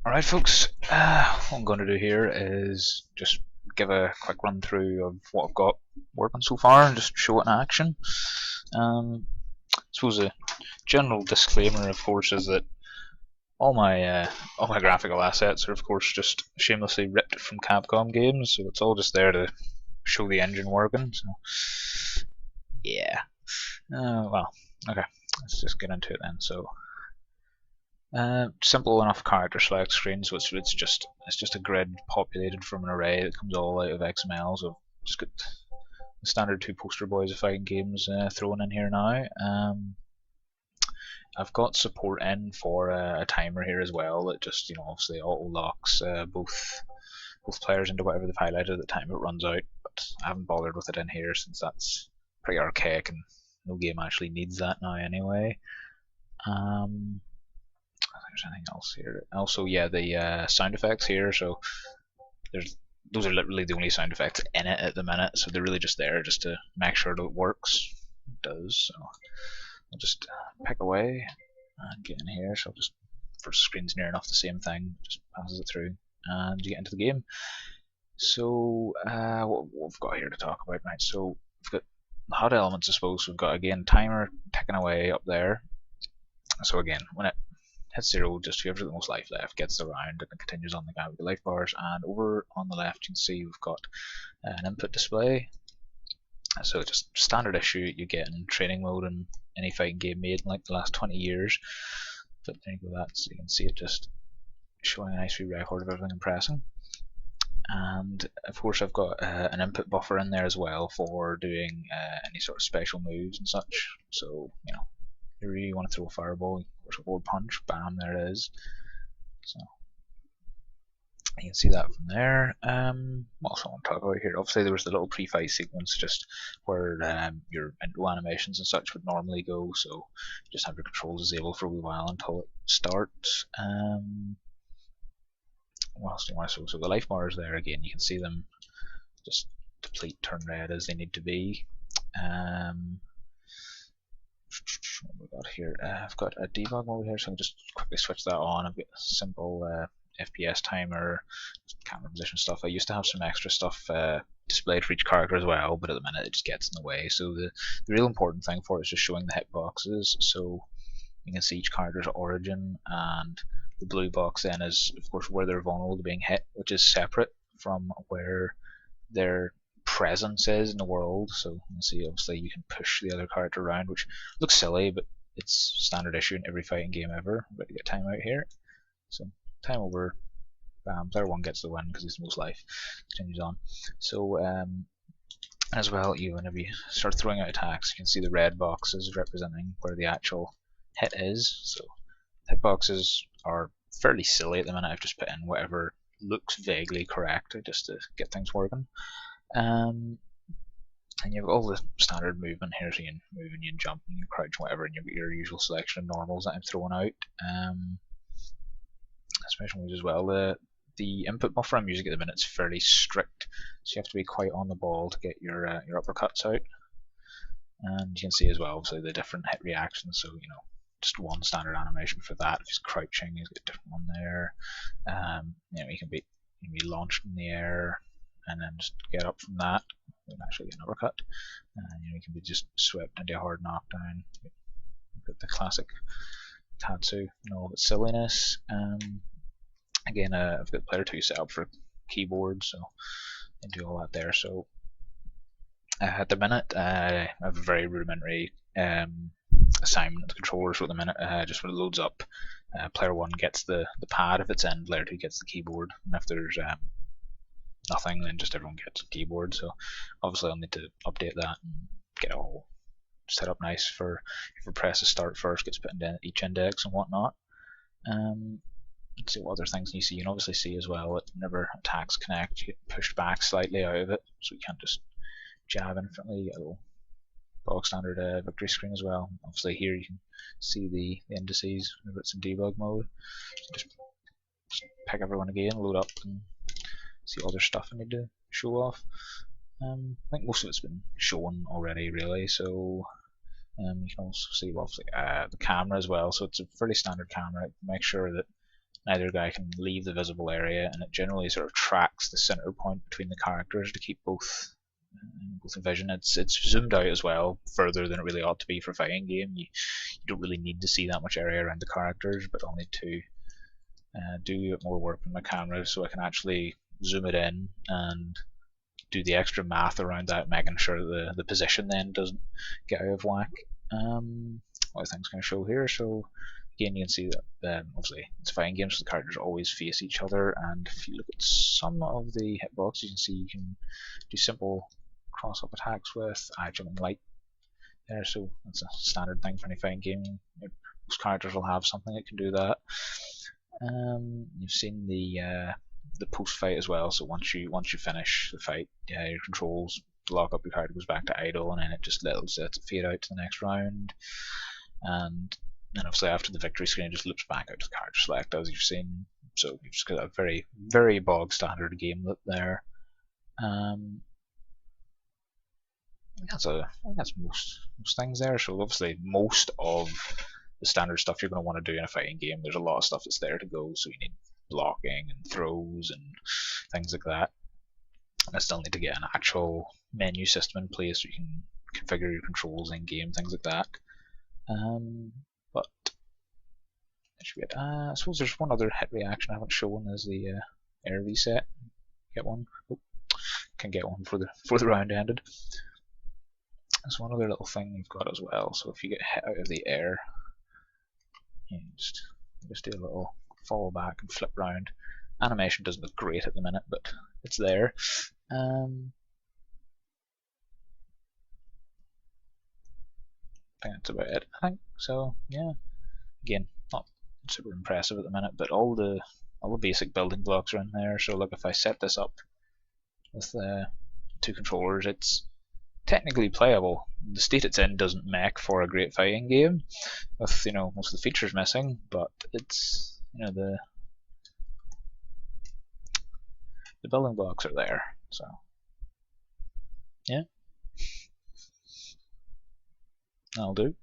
Alright folks, what I'm going to do here is just give a quick run through of what I've got working so far and just show it in action. I suppose a general disclaimer of course is that all my graphical assets are of course just shamelessly ripped from Capcom games, so it's all just there to show the engine working, so yeah. Well, okay, let's just get into it then. So simple enough character select screen, so it's just a grid populated from an array that comes all out of XML. So just got the standard two poster boys of fighting games thrown in here now. I've got support in for a timer here as well that just obviously auto locks both players into whatever they've highlighted at the time it runs out. But I haven't bothered with it in here since that's pretty archaic and no game actually needs that now anyway. There's anything else here. Also, yeah, the sound effects here. So those are literally the only sound effects in it at the minute. So they're really just there just to make sure that it works. It does. So I'll just pick away and get in here. So just first screen's near enough the same thing. Just passes it through and you get into the game. So what we've got here to talk about, right? So we've got HUD elements, I suppose. We've got again timer ticking away up there. So again, when it hits 0, just whoever's got the most life left gets the round, and it continues on the guy with the life bars. And over on the left you can see we've got an input display. So just standard issue you get in training mode in any fighting game made in like the last 20 years. But there you go, that, so you can see it just showing a nice wee record of everything I'm pressing. And of course I've got an input buffer in there as well for doing any sort of special moves and such. So you really want to throw a fireball, or a forward punch, bam, there it is. So you can see that from there. What else I want to talk about here? Obviously there was the little pre-fight sequence just where your intro animations and such would normally go, so just have your controls disabled for a wee while until it starts. What else do you want to show? So the life bars there again, you can see them just deplete, turn red as they need to be. What have we got here? I've got a debug mode here, so I'll just quickly switch that on. I've got a simple FPS timer, camera position stuff. I used to have some extra stuff displayed for each character as well, but at the minute it just gets in the way. So the real important thing for it is just showing the hitboxes. So you can see each character's origin, and the blue box then is of course where they're vulnerable to being hit, which is separate from where their presence is in the world. So you can see obviously you can push the other character around, which looks silly, but it's standard issue in every fighting game ever. I'm about to get time out here. So time over, bam, player 1 gets the win because he's the most life. Continues on. So as well, whenever you start throwing out attacks, you can see the red boxes representing where the actual hit is. So hitboxes are fairly silly at the minute. I've just put in whatever looks vaguely correct just to get things working. And you've got all the standard movement here, so you can move and you can jump and you can crouch, whatever, and you've got your usual selection of normals that I'm throwing out. Special moves as well. The input buffer I'm using at the minute is fairly strict, so you have to be quite on the ball to get your uppercuts out. And you can see as well, obviously, the different hit reactions. So just one standard animation for that. If he's crouching, he's got a different one there. He can be launched in the air and then just get up from that and actually get an uppercut. And he can be just swept into a hard knockdown. You've got the classic Tatsu and all of its silliness. Again, I've got player 2 set up for keyboard, so I do all that there. So at the minute, I have a very rudimentary assignment of the controller. So at the minute, just when it loads up, player 1 gets the pad if it's in, player 2 gets the keyboard, and if there's nothing, then just everyone gets a keyboard. So obviously I'll need to update that and get it all set up nice for if you press the start first, gets put in each index and whatnot. Let's see what other things you see. You can obviously see as well that whenever attacks connect, you get pushed back slightly out of it, so you can't just jab infinitely. You get a little bog standard victory screen as well. Obviously here you can see the indices whenever it's in debug mode. So just pick everyone again, load up, and see all their stuff I need to show off. I think most of it's been shown already, really. So you can also see obviously the camera as well. So it's a fairly standard camera. Make sure that neither guy can leave the visible area, and it generally sort of tracks the center point between the characters to keep both in vision. It's zoomed out as well, further than it really ought to be for a fighting game. You don't really need to see that much area around the characters, but I'll need to do a bit more work with my camera so I can actually zoom it in and do the extra math around that, making sure that the position then doesn't get out of whack. What things can I show here? So again, you can see that obviously it's a fighting game, so the characters always face each other, and if you look at some of the hitboxes, you can see you can do simple cross-up attacks with agile and light there, so that's a standard thing for any fighting game. Most characters will have something that can do that. You've seen the post-fight as well, so once you finish the fight, your controls lock up, your character goes back to idle, and then it just lets it fade out to the next round, and then obviously after the victory screen it just loops back out to the character select as you've seen. So you've just got a very, very bog standard game there. I think that's most things there. So obviously most of the standard stuff you're going to want to do in a fighting game, there's a lot of stuff that's there to go, so you need blocking and throws and things like that. And I still need to get an actual menu system in place so you can configure your controls in game, things like that. But that should be it. I suppose there's one other hit reaction I haven't shown, is the air reset. Get one. Oh, can get one before the round ended. There's one other little thing you've got as well. So if you get hit out of the air, you just do a little fall back and flip round. Animation doesn't look great at the minute, but it's there. I think that's about it. I think so. Yeah. Again, not super impressive at the minute, but all the basic building blocks are in there. So look, if I set this up with two controllers, it's technically playable. The state it's in doesn't make for a great fighting game, with most of the features missing, but it's the building blocks are there. So yeah, that'll do.